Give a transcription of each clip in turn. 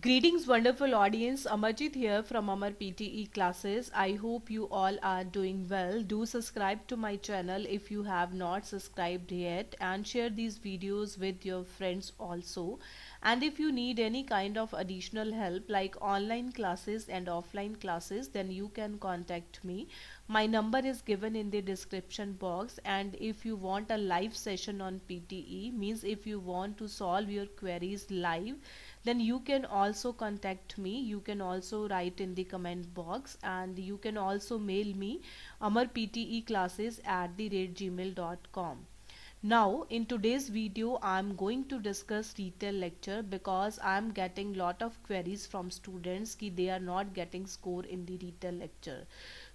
Greetings, wonderful audience. Amarjit here from Amar PTE classes. I hope you all are doing well. Do subscribe to my channel if you have not subscribed yet, and share these videos with your friends also. And if you need any kind of additional help like online classes and offline classes, then you can contact me. My number is given in the description box. And if you want a live session on PTE, means if you want to solve your queries live, then you can also contact me. You can also write in the comment box, and you can also mail me amarpteclasses@gmail.com. Now in today's video I'm going to discuss retail lecture because I'm getting lot of queries from students ki they are not getting score in the retail lecture.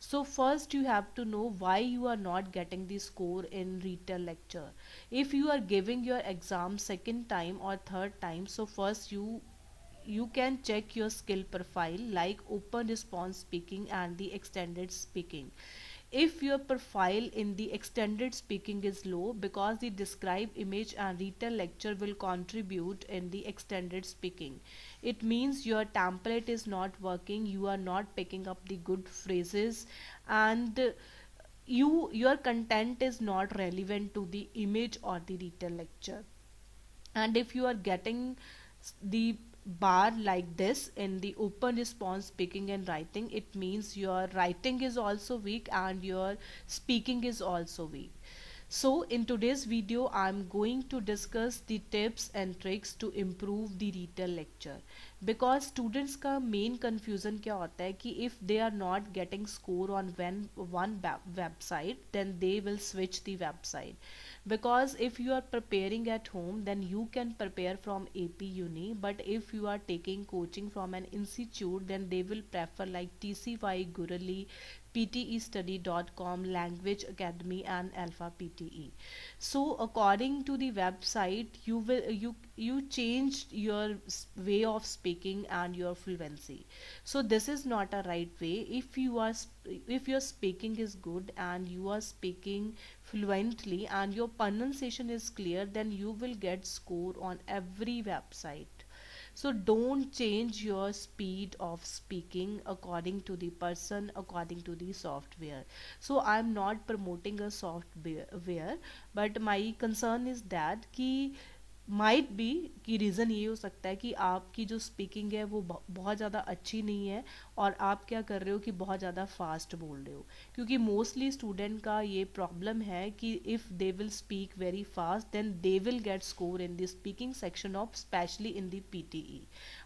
So first you have to know why you are not getting the score in retail lecture. If you are giving your exam second time or third time, so first you can check your skill profile like open response speaking and the extended speaking. If your profile in the extended speaking is low, because the describe image and retail lecture will contribute in the extended speaking, it means your template is not working, you are not picking up the good phrases, and your content is not relevant to the image or the retail lecture. And if you are getting the bar like this in the open response speaking and writing, it means your writing is also weak and your speaking is also weak. So in today's video I'm going to discuss the tips and tricks to improve the retail lecture, because students का main confusion क्या होता है कि if they are not getting score on one website, then they will switch the website. Because if you are preparing at home, then you can prepare from AP Uni, but if you are taking coaching from an institute, then they will prefer like TCY, Gurali, ptestudy.com, Language Academy and Alpha PTE. So according to the website, you changed your way of speaking and your fluency. So this is not a right way. If your speaking is good and you are speaking fluently and your pronunciation is clear, then you will get score on every website. So don't change your speed of speaking according to the person, according to the software. So I'm not promoting a software, but my concern is that कि might be कि reason ये हो सकता है कि आपकी जो speaking है वो बहुत ज़्यादा अच्छी नहीं है, और आप क्या कर रहे हो कि बहुत ज़्यादा फास्ट बोल रहे हो. क्योंकि मोस्टली स्टूडेंट का ये प्रॉब्लम है कि if they will speak very fast, then they will get score in the speaking section of specially in the PTE.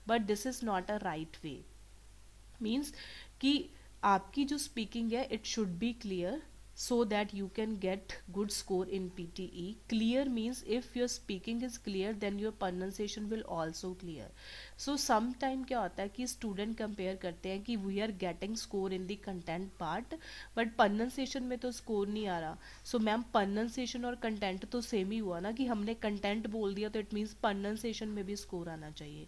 But this is not a right way. Means कि आपकी जो speaking है it should be clear, so that you can get good score in PTE. Clear means if your speaking is clear, then your pronunciation will also clear. So sometime क्या होता है कि student compare करते हैं कि we are getting score in the content part, but pronunciation में तो score नहीं आ रहा. So मैम pronunciation और content तो same ही हुआ ना, कि हमने content बोल दिया तो it means pronunciation में भी score आना चाहिए.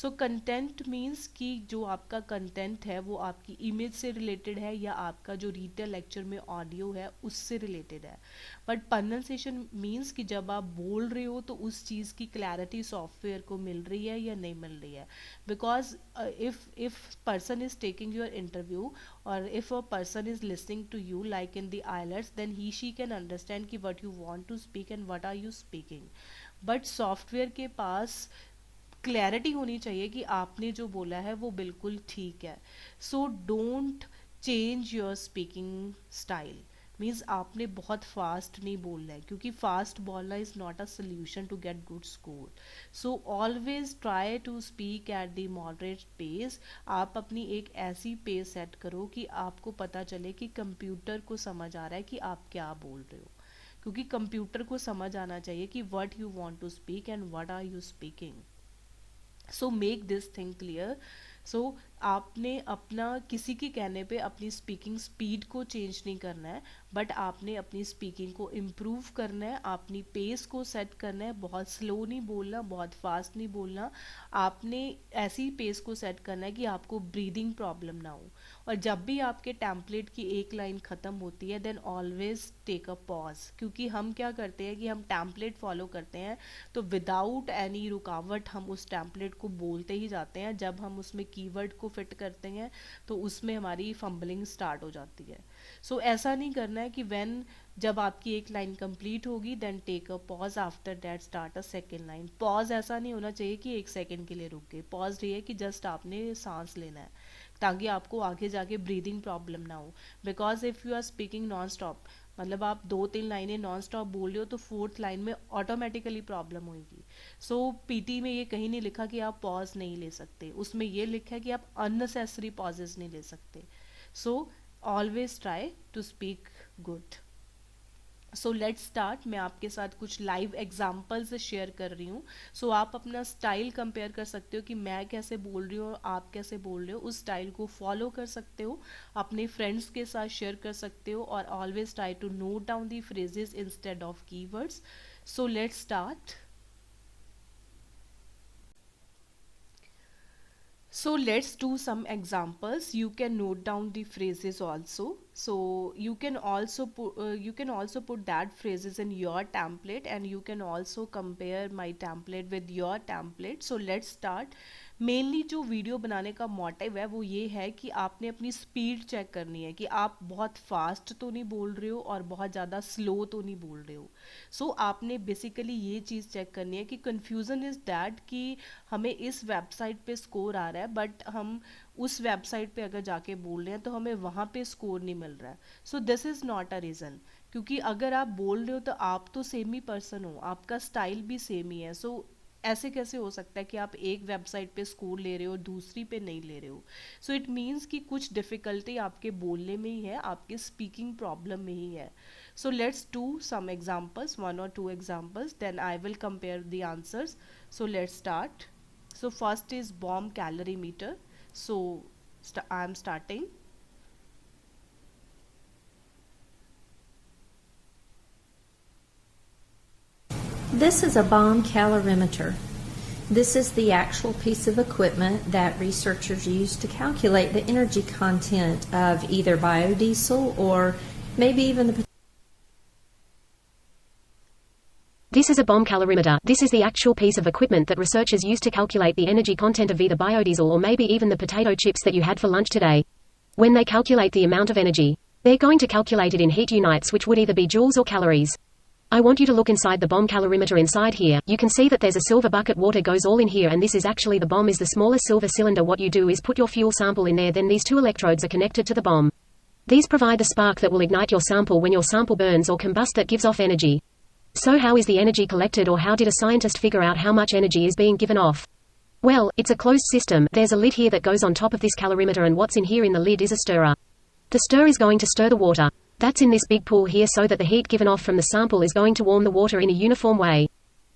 So content means कि जो आपका content है वो आपकी image से related है या आपका जो retail lecture में audio है उससे रिलेटेड है. बट प्रोनाउंसिएशन मीन्स कि जब आप बोल रहे हो तो उस चीज़ की क्लैरिटी सॉफ्टवेयर को मिल रही है या नहीं मिल रही है. Because if person is taking your interview, और if a person is listening to you like in the IELTS, then he she can understand कि what you want to speak and what are you speaking. But software के पास clarity होनी चाहिए कि आपने जो बोला है वो बिल्कुल ठीक है. So don't change your speaking style. Means आपने बहुत फास्ट नहीं बोलना है, क्योंकि फास्ट बोलना is not a solution to get good score. So always try to speak at the moderate pace. आप अपनी एक ऐसी पेस सेट करो कि आपको पता चले कि कंप्यूटर को समझ आ रहा है कि आप क्या बोल रहे हो. क्योंकि कंप्यूटर को समझ आना चाहिए कि what you want to speak and what are you speaking. So make this thing clear. So आपने अपना किसी के कहने पे अपनी स्पीकिंग स्पीड को चेंज नहीं करना है, बट आपने अपनी स्पीकिंग को इम्प्रूव करना है, अपनी पेस को सेट करना है। बहुत स्लो नहीं बोलना, बहुत फास्ट नहीं बोलना, आपने ऐसी पेस को सेट करना है कि आपको ब्रीदिंग प्रॉब्लम ना हो। और जब भी आपके टेम्पलेट की एक लाइन ख़त्म होती है then always take a pause, क्योंकि हम क्या करते हैं कि हम टेम्पलेट फॉलो करते हैं तो विदाउट एनी रुकावट हम उस टेम्पलेट को बोलते ही जाते हैं। जब हम उसमें कीवर्ड को फिट करते हैं तो उसमें हमारी फंबलिंग स्टार्ट हो जाती है। सो ऐसा नहीं करना है कि व्हेन जब आपकी एक लाइन कंप्लीट होगी then take a pause, after that start a second line. Pause ऐसा नहीं होना चाहिए कि एक सेकेंड के लिए रुक गए, पॉज ये है कि जस्ट आपने सांस लेना है ताकि आपको आगे जाके ब्रीदिंग प्रॉब्लम ना हो। Because if you are speaking non stop, मतलब आप 2-3 लाइनें नॉन स्टॉप बोल रहे हो तो फोर्थ लाइन में ऑटोमेटिकली प्रॉब्लम होगी। सो पीटी में ये कहीं नहीं लिखा कि आप पॉज नहीं ले सकते, उसमें ये लिखा है कि आप अननेसेसरी पॉजेज नहीं ले सकते। So always try to speak good. So let's start. मैं आपके साथ कुछ लाइव एग्जाम्पल्स शेयर कर रही हूँ। सो आप अपना स्टाइल कंपेयर कर सकते हो कि मैं कैसे बोल रही हूँ और आप कैसे बोल रहे हो, उस स्टाइल को फॉलो कर सकते हो, अपने फ्रेंड्स के साथ शेयर कर सकते हो, और always try to note down the phrases instead of keywords. So let's start. So let's do some examples. You can note down the phrases also. So you can also put that phrases in your template, and you can also compare my template with your template. So let's start. Mainly जो video बनाने का motive है वो ये है कि आपने अपनी स्पीड चेक करनी है कि आप बहुत फास्ट तो नहीं बोल रहे हो और बहुत ज़्यादा स्लो तो नहीं बोल रहे हो। सो आपने बेसिकली ये चीज़ चेक करनी है कि कन्फ्यूज़न इज़ दैट कि हमें इस वेबसाइट पे स्कोर आ रहा है बट हम उस वेबसाइट पे अगर जाके बोल रहे हैं तो हमें वहाँ पे स्कोर नहीं मिल रहा है। So this is not a reason, क्योंकि अगर आप बोल रहे हो तो आप तो सेम ही पर्सन हो, आपका स्टाइल भी सेम ही है। सो ऐसे कैसे हो सकता है कि आप एक वेबसाइट पे स्कोर ले रहे हो दूसरी पे नहीं ले रहे हो। सो इट मीन्स कि कुछ डिफ़िकल्टी आपके बोलने में ही है, आपके स्पीकिंग प्रॉब्लम में ही है। So let's do some examples, 1 or 2 examples, then I will compare the answers. So let's start. So first is bomb calorimeter. So I am starting. This is a bomb calorimeter. This is the actual piece of equipment that researchers use to calculate the energy content of either biodiesel or maybe even the. This is a bomb calorimeter. This is the actual piece of equipment that researchers use to calculate the energy content of either biodiesel or maybe even the potato chips that you had for lunch today. When they calculate the amount of energy, they're going to calculate it in heat units, which would either be joules or calories. I want you to look inside the bomb calorimeter inside here. You can see that there's a silver bucket, water goes all in here, and this is actually the bomb is the smaller silver cylinder. What you do is put your fuel sample in there, then these two electrodes are connected to the bomb. These provide the spark that will ignite your sample when your sample burns or combust, that gives off energy. So how is the energy collected, or how did a scientist figure out how much energy is being given off? Well, it's a closed system. There's a lid here that goes on top of this calorimeter, and what's in here in the lid is a stirrer. The stir is going to stir the water that's in this big pool here so that the heat given off from the sample is going to warm the water in a uniform way.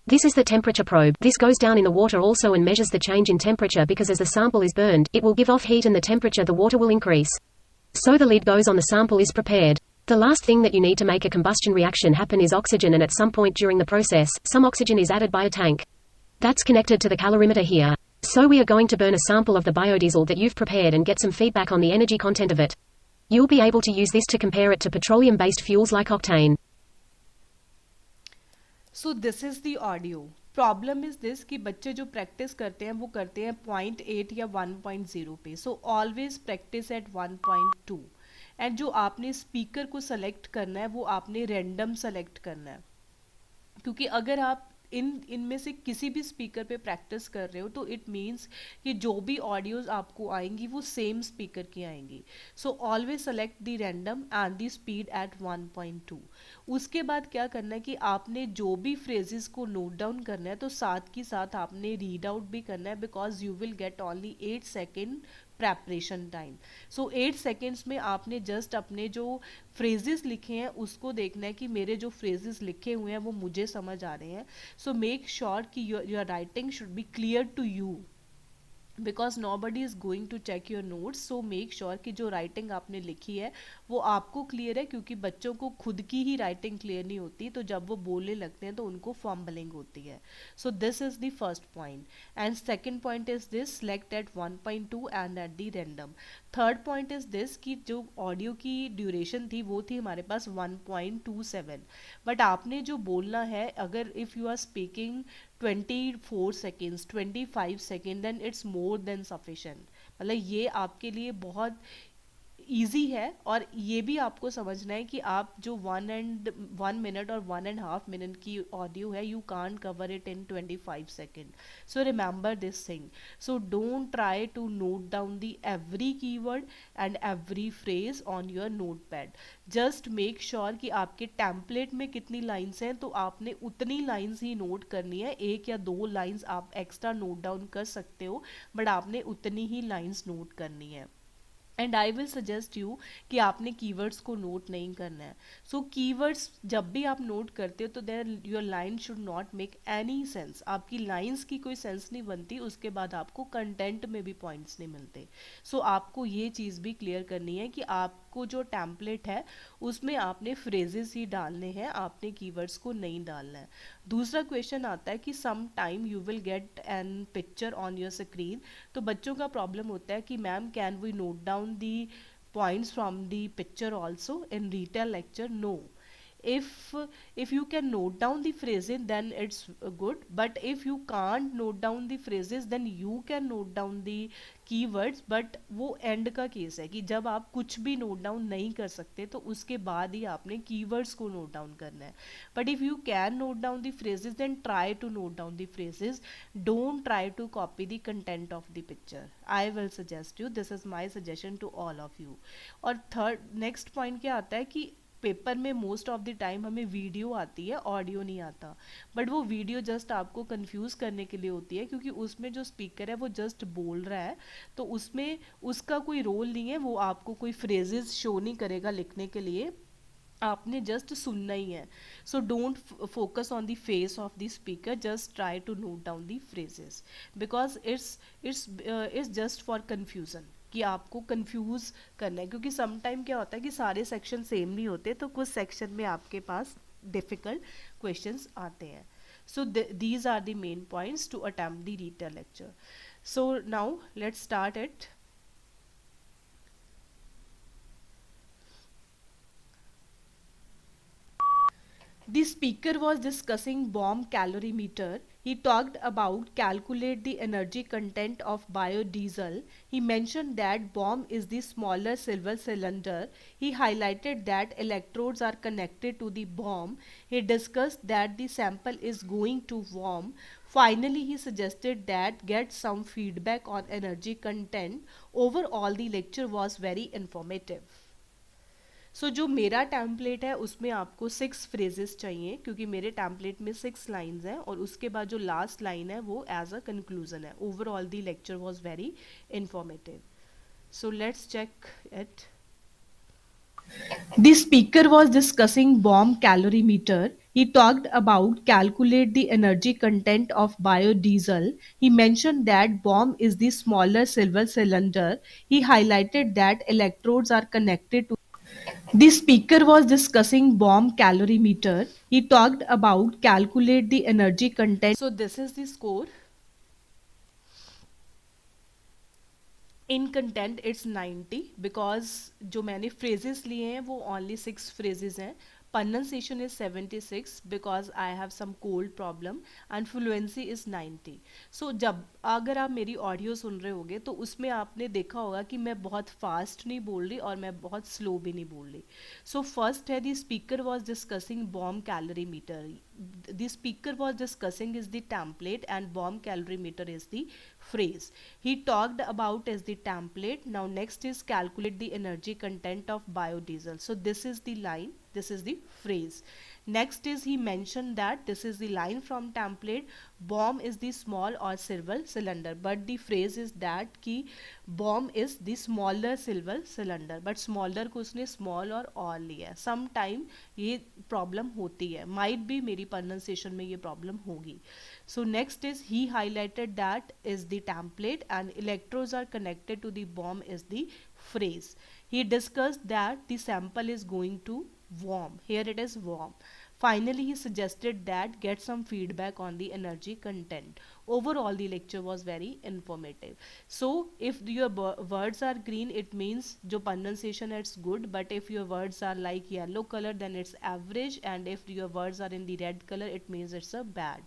This is the temperature probe. This goes down in the water also and measures the change in temperature, because as the sample is burned, it will give off heat and the temperature the water will increase. So the lid goes on, the sample is prepared. The last thing that you need to make a combustion reaction happen is oxygen, and at some point during the process, some oxygen is added by a tank. That's connected to the calorimeter here. So we are going to burn a sample of the biodiesel that you've prepared and get some feedback on the energy content of it. You'll be able to use this to compare it to petroleum-based fuels like octane. So this is the audio. Problem is this कि बच्चे जो practice करते हैं वो करते हैं 0.8 या 1.0 पे। So always practice eight 1.2। And जो आपने स्पीकर को सेलेक्ट करना है वो आपने रैंडम सेलेक्ट करना है, क्योंकि अगर आप इनमें से किसी भी स्पीकर पे प्रैक्टिस कर रहे हो तो इट मीन्स कि जो भी ऑडियोज आपको आएंगी वो सेम स्पीकर की आएंगी। So always select the random and the speed at 1.2। उसके बाद क्या करना है कि आपने जो भी फ्रेजेस को नोट डाउन करना है तो साथ की साथ आपने रीड आउट भी करना है, because you will get only 8 second preparation time. So 8 seconds में आपने जस्ट अपने जो फ्रेजेस लिखे हैं उसको देखना है कि मेरे जो फ्रेजेस लिखे हुए हैं वो मुझे समझ आ रहे हैं। सो मेक श्योर कि your writing should be clear to you. Because nobody is going to check your notes, so make sure कि जो राइटिंग आपने लिखी है वो आपको क्लियर है, क्योंकि बच्चों को खुद की ही राइटिंग क्लियर नहीं होती, तो जब वो बोलने लगते हैं तो उनको फॉम्बलिंग होती है. So this is the first point. And second point is this, select at 1.2 and at the random. Third point is this कि जो ऑडियो की ड्यूरेशन थी वो थी हमारे पास 1.27, बट आपने जो बोलना है, अगर if you are speaking 24 seconds 25 second, then it's more than sufficient. मतलब ये आपके लिए बहुत ईजी है. और ये भी आपको समझना है कि आप जो 1 मिनट और 1.5 मिनट की ऑडियो है, you can't cover it in 25 second. So remember this thing. So don't try to note down the every keyword and every phrase on your note pad. Just make sure कि आपके template में कितनी lines हैं, तो आपने उतनी lines ही note करनी है. एक या दो लाइन्स आप एक्स्ट्रा नोट डाउन कर सकते हो, बट आपने उतनी ही लाइन्स नोट करनी है. And I will suggest you कि आपने कीवर्ड्स को नोट नहीं करना है. सो कीवर्ड्स जब भी आप नोट करते हो तो there your line should not make any sense. आपकी लाइंस की कोई सेंस नहीं बनती, उसके बाद आपको कंटेंट में भी पॉइंट्स नहीं मिलते. सो आपको ये चीज़ भी क्लियर करनी है कि आपको जो टेम्पलेट है उसमें आपने फ्रेजेस ही डालने हैं, आपने कीवर्ड्स को नहीं डालना है. दूसरा क्वेश्चन आता है कि some time you will get an picture on your screen. तो बच्चों का प्रॉब्लम होता है कि ma'am can we note down the points from the picture also in retail lecture? No. If you can note down the phrases, then it's good, but if you can't note down the phrases, then you can note down the keywords. but वो and का case है कि जब आप कुछ भी note down नहीं कर सकते तो उसके बाद ही आपने कीवर्ड्स को नोट डाउन करना है. But if you can note down the phrases, then try to note down the phrases. Don't try to copy the content of the picture. I will suggest you, this is my suggestion to all of you. और third next point क्या आता है कि paper में most of the time हमें video आती है, audio नहीं आता. बट वो वीडियो जस्ट आपको कंफ्यूज करने के लिए होती है, क्योंकि उसमें जो स्पीकर है वो जस्ट बोल रहा है, तो उसमें उसका कोई रोल नहीं है, वो आपको कोई फ्रेजेस शो नहीं करेगा लिखने के लिए, आपने जस्ट सुनना ही है. So don't focus on the face of the speaker, just try to note down the phrases, because it's just for confusion, कि आपको कंफ्यूज करना है. क्योंकि सम टाइम क्या होता है कि सारे सेक्शन सेम नहीं होते, तो कुछ सेक्शन में आपके पास डिफ़िकल्ट क्वेश्चंस आते हैं. So these are the main points to attempt the retell lecture. So now let's start it. The speaker was discussing bomb calorimeter. He talked about calculate the energy content of biodiesel. He mentioned that bomb is the smaller silver cylinder. He highlighted that electrodes are connected to the bomb. He discussed that the sample is going to warm. Finally, he suggested that get some feedback on energy content. Overall, the lecture was very informative. सो जो मेरा template है उसमें आपको 6 phrases चाहिए, क्योंकि मेरे template में 6 lines हैं, और उसके बाद जो लास्ट लाइन है वो एज अ कंक्लूजन है. Overall the lecture was very informative. So let's check it. The speaker was discussing bomb calorimeter. He talked about calculate the energy content of biodiesel. He mentioned that bomb is the smaller silver cylinder. He highlighted that electrodes are connected to. The speaker was discussing bomb calorimeter. He talked about calculate the energy content. So this is the score. In content it's 90, because जो मैंने phrases लिए हैं वो only 6 phrases हैं. pronunciation is 76 because I have some cold problem and fluency is 90. So जब अगर आप मेरी ऑडियो सुन रहे होगे तो उसमें आपने देखा होगा कि मैं बहुत फास्ट नहीं बोल रही और मैं बहुत स्लो भी नहीं बोल रही. सो फर्स्ट है the speaker was discussing bomb calorimeter. The speaker was discussing is the template and bomb calorimeter is the phrase. He talked about as the template. Now next is calculate the energy content of biodiesel. So this is the line. This is the phrase. Next is he mentioned that this is the line from template, bomb is the small or silver cylinder, but the phrase is that ki bomb is the smaller silver cylinder, but smaller को उसने small और all लिया है. Sometime ये problem होती है, might be मेरी pronunciation में ये problem होगी. So next is he highlighted that is the template and electrodes are connected to the bomb is the phrase. He discussed that the sample is going to warm. Here it is warm. Finally, he suggested that get some feedback on the energy content. Overall, the lecture was very informative. So, if your words are green, it means जो pronunciation it's good. But if your words are like yellow color, then it's average. And if your words are in the red color, it means it's a bad.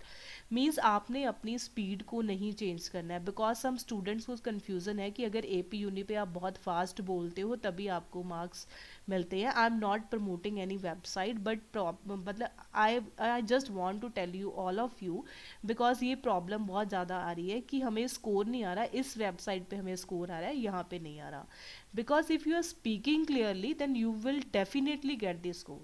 Means आपने अपनी speed को नहीं change करना है, because some students को confusion है कि अगर AP यूनि पे आप बहुत फास्ट बोलते हो तभी आपको मार्क्स मिलते हैं. I am not promoting any website, but मतलब I just want to tell you all of you, because ये प्रॉब्लम बहुत ज़्यादा आ रही है कि हमें स्कोर नहीं आ रहा, इस वेबसाइट पे हमें स्कोर आ रहा है, यहाँ पे नहीं आ रहा. Because if you are speaking clearly then you will definitely get the score.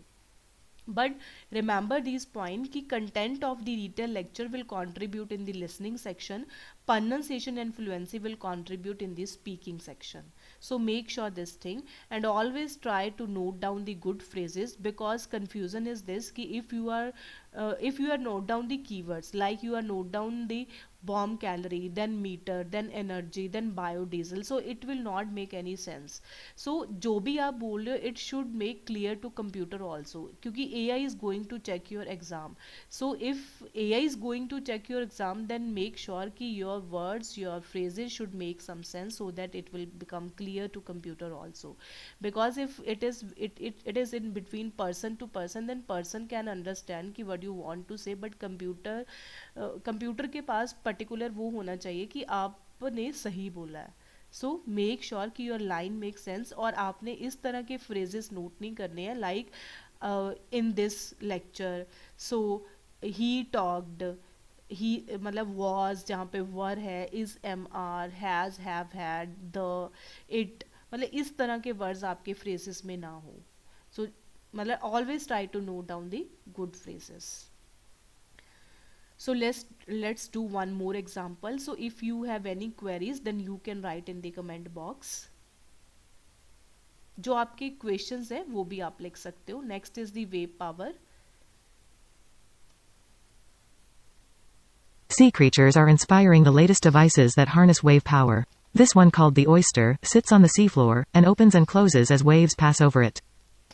But remember these points कि content of the detailed lecture will contribute in the listening section, pronunciation and fluency will contribute in the speaking section. So make sure this thing, and always try to note down the good phrases, because confusion is this कि if you are note down the keywords, like you are note down the bomb calorie, then meter, then energy, then biodiesel, so it will not make any sense. So जो भी आप बोल रहे हो it should make clear to computer also, क्योंकि AI is going to check your exam. So if AI is going to check your exam, then make sure कि your words, your phrases should make some sense, so that it will become clear to computer also. Because if it is in between person to person, then person can understand कि what you want to say, but computer के पास particular वो होना चाहिए कि आपने सही बोला है. सो मेक श्योर कि योर लाइन मेक सेंस, और आपने इस तरह के फ्रेजेस नोट नहीं करने हैं, like in this lecture. So he talked, he मतलब वॉज जहाँ पे वर है, is am are, has, have, had, the, it, मतलब इस तरह के वर्ड्स आपके फ्रेजेस में ना हो. सो मतलब always try to note down the good phrases. So let's do one more example. So if you have any queries, then you can write in the comment box. जो आपके questions है वो भी आप लिख सकते हो. Next is the wave power. Sea creatures are inspiring the latest devices that harness wave power. This one, called the Oyster, sits on the seafloor and opens and closes as waves pass over it.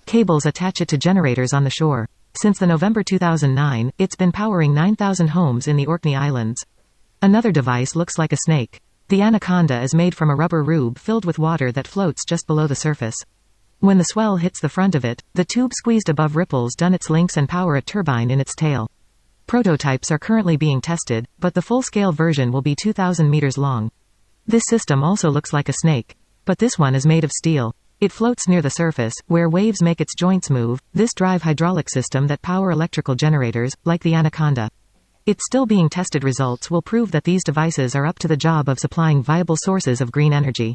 Cables attach it to generators on the shore. Since the November 2009, it's been powering 9,000 homes in the Orkney Islands. Another device looks like a snake. The Anaconda is made from a rubber rube filled with water that floats just below the surface. When the swell hits the front of it, the tube squeezed above ripples down its links and power a turbine in its tail. Prototypes are currently being tested, but the full-scale version will be 2,000 meters long. This system also looks like a snake, but this one is made of steel. It floats near the surface, where waves make its joints move. This drive hydraulic system that power electrical generators, like the Anaconda. It's still being tested. Results will prove that these devices are up to the job of supplying viable sources of green energy.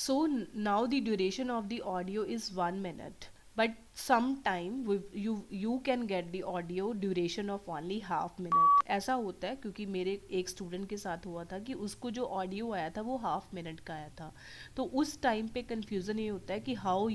So now the duration of the audio is 1 minute. But sometime you can get the audio duration of only half minute. ऐसा होता है क्योंकि मेरे एक student के साथ हुआ था कि उसको जो ऑडियो आया था वो हाफ मिनट का आया था. तो उस टाइम पे कंफ्यूजन ये होता है कि how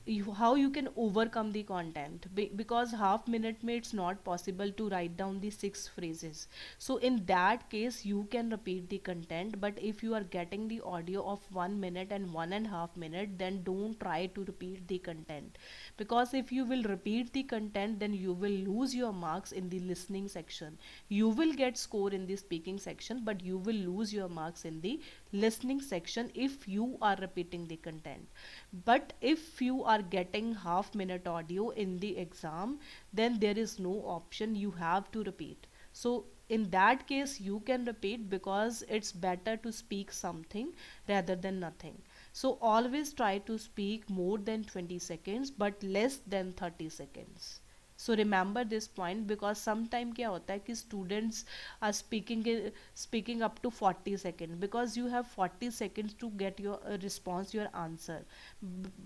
you can overcome the content, because half minute में it's not possible to write down the 6 phrases. So in that case you can repeat the content, but if you are getting the audio of 1 minute and 1.5 minute, then don't try to repeat the content, because if you will repeat the content, then you will lose your marks in the listening section. You will get score in the speaking section, but you will lose your marks in the listening section if you are repeating the content. But if you are getting half minute audio in the exam, then there is no option, you have to repeat. So in that case you can repeat, because it's better to speak something rather than nothing. So always try to speak more than 20 seconds but less than 30 seconds. So remember this point, because sometime क्या होता है कि students are speaking up to 40 seconds, because you have 40 seconds to get your response, your answer.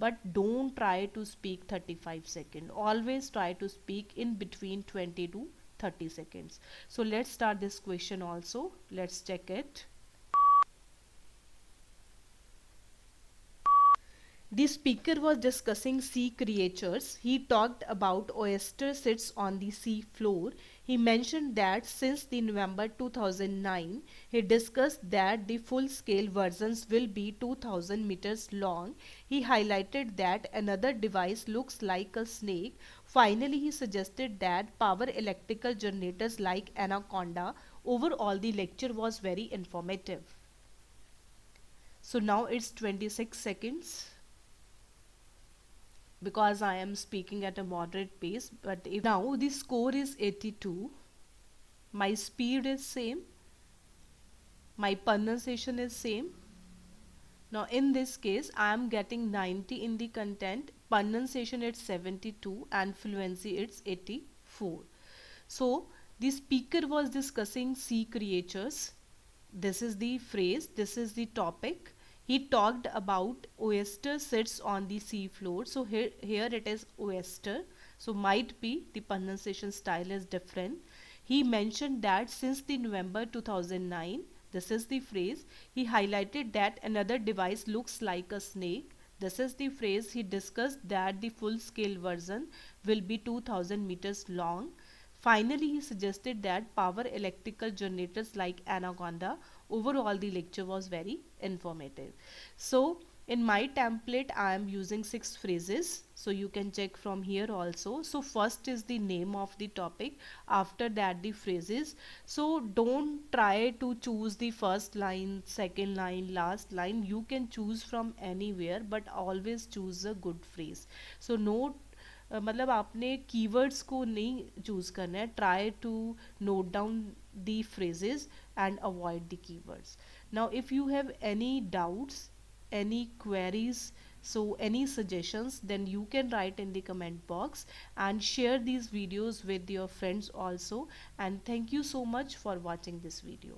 But don't try to speak 35 seconds. Always try to speak in between 20 to 30 seconds. So let's start this question also. Let's check it. The speaker was discussing sea creatures. He talked about oyster sits on the sea floor. He mentioned that since the November 2009, he discussed that the full-scale versions will be 2000 meters long. He highlighted that another device looks like a snake. Finally, he suggested that power electrical generators like Anaconda. Overall, the lecture was very informative. So now it's 26 seconds, because I am speaking at a moderate pace. But if now the score is 82, my speed is same, my pronunciation is same. Now in this case I am getting 90 in the content, pronunciation it's 72, and fluency it's 84. So the speaker was discussing sea creatures. This is the phrase, this is the topic. He talked about oyster sits on the sea floor. So here it is oyster. So might be the pronunciation style is different. He mentioned that since the November 2009, this is the phrase. He highlighted that another device looks like a snake. This is the phrase. He discussed that the full scale version will be 2000 meters long. Finally, he suggested that power electrical generators like Anaconda. Overall, the lecture was very informative. So, in my template, I am using 6 phrases. So, you can check from here also. So, first is the name of the topic. After that, the phrases. So, don't try to choose the first line, second line, last line. You can choose from anywhere, but always choose a good phrase. So, no मतलब आपने keywords को नहीं choose करना है. Try to note down the phrases and avoid the keywords. Now if you have any doubts, any queries, so any suggestions, then you can write in the comment box and share these videos with your friends also. And thank you so much for watching this video.